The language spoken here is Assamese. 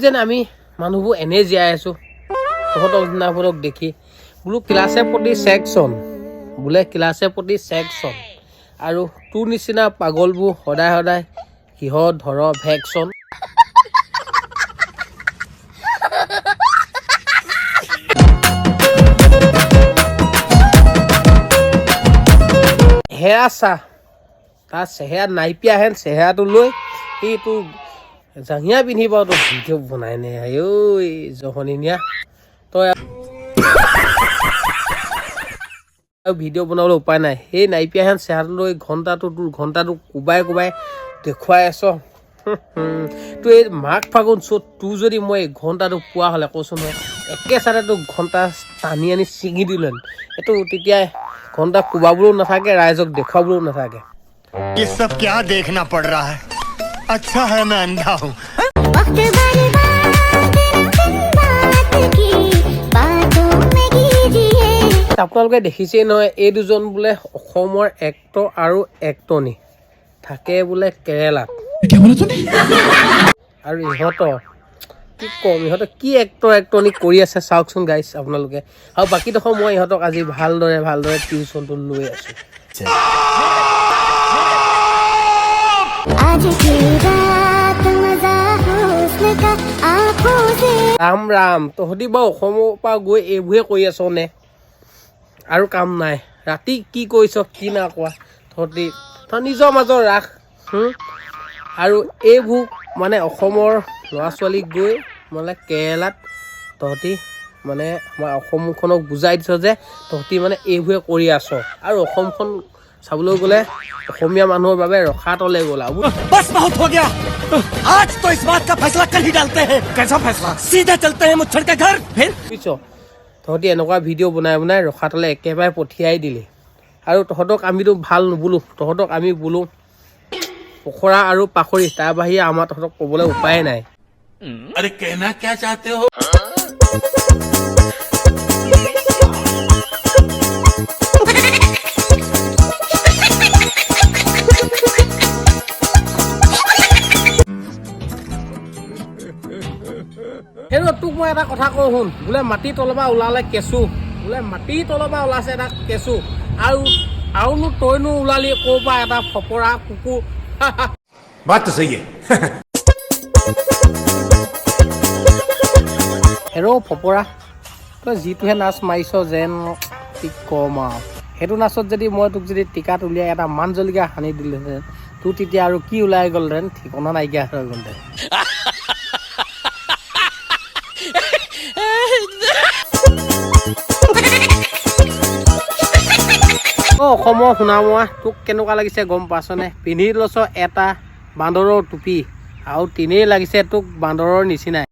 যেন আমি মানুহবোৰ এনে জীয়াই আছো তহঁতক দিনাবোৰক দেখি বোলো ক্লাছে প্ৰতি ছেকশ্যন বোলে ক্লাছে প্ৰতি ছেকশ্যন আৰু তোৰ নিচিনা পাগলবোৰ সদায় সদায় কিহত ধৰ ভেকশ্যন হেৰা চা তাৰ চেহেৰা নাইপিয়া হেন চেহেৰাটো লৈ এই তোৰ জাঙিয়া পিন্ধিব তোৰ ভিডিঅ' বনাই নে ঐ জহনি নিয়া তই ভিডিঅ' বনাবলৈ উপায় নাই সেই নাইপিয়া হেন চেহেৰাটো লৈ ঘণ্টাটো কোবাই দেখুৱাই আছ তোৰ এই মাঘ ফাগুন চ'ত তোৰ যদি মই ঘণ্টাটো পোৱা হ'লে কৈছোঁ নহয় একে চাইডে তোক ঘণ্টা টানি আনি ছিঙি দিলেন এইটো তেতিয়া ঘণ্টা কোবাবলৈও নাথাকে ৰাইজক দেখুৱাবলৈও নাথাকে ये सब क्या देखना पड़ रहा है अच्छा है मैं अंधा हूँ আপোনালোকে দেখিছেই নহয় এই দুজন বোলে অসমৰ এক্টৰ আৰু এক্টৰনী থাকে বোলে কেৰেলাত আৰু ইহঁতৰ কি ক'ম ইহঁতে কি এক্টৰনী কৰি আছে চাওকচোন গাইছ আপোনালোকে আৰু বাকীডোখৰ মই ইহঁতক আজি ভালদৰে টিউচনটো লৈ আছোঁ ৰাম ৰাম তহঁতি বাৰু অসমৰ পৰা গৈ এইবোৰে কৰি আছ নে আৰু কাম নাই ৰাতি কি কৰিছ কি না কোৱা তহঁতি নিজৰ মাজত ৰাখ আৰু এইবোৰ মানে অসমৰ ল'ৰা ছোৱালীক গৈ মানে কেৰেলাত তহঁতি মানে আমাৰ অসমখনক বুজাই দিছ যে তহঁতি মানে এইবোৰে কৰি আছ আৰু অসমখন চাবলৈ গ'লে অসমীয়া মানুহৰ বাবে ৰখা তলে গ'ল আৰু बस बहुत हो गया आज तो इस बात का फैसला कल ही डालते हैं कैसा फैसला सीधा चलते हैं मुच्छड़ के घर फिर বুজিছ তহঁতি এনেকুৱা ভিডিঅ' বনাই ৰখা তলে একেবাৰে পঠিয়াই দিলি আৰু তহঁতক আমিতো ভাল নুবোলো তহঁতক আমি বোলো পখৰা আৰু পাখৰি তাৰ বাহিৰে আমাৰ তহঁতক ক'বলৈ উপায় নাই अरे कहना क्या चाहते हो হেৰৌ তোক মই এটা কথা কওঁ শুন বোলে মাটিৰ তলৰ পৰা ওলালে কেঁচু বোলে মাটিৰ তলৰ পৰা ওলাইছে এটা কেঁচু আৰুনো তইনো ওলালি ক'ৰ পৰা এটা ফপৰা কুকুৰ बात तो सही है হেৰৌ ফপৰা তই যিটোহে নাচ মাৰিছ যেন কি ক'ম আৰু সেইটো নাচত যদি মই তোক যদি টিকাত উলিয়াই এটা মান জলকীয়া সানি দিলোহেঁতেন তোৰ তেতিয়া আৰু কি ওলাই গ'লহেঁতেন ঠিকনা নাইকিয়া হৈ গ'লহেঁতেন অসমৰ সোণামৰা তোক কেনেকুৱা লাগিছে গম পাইছনে পিন্ধি লৈছ এটা বান্দৰৰ টুপি আৰু তেনেই লাগিছে তোক বান্দৰৰ নিচিনাই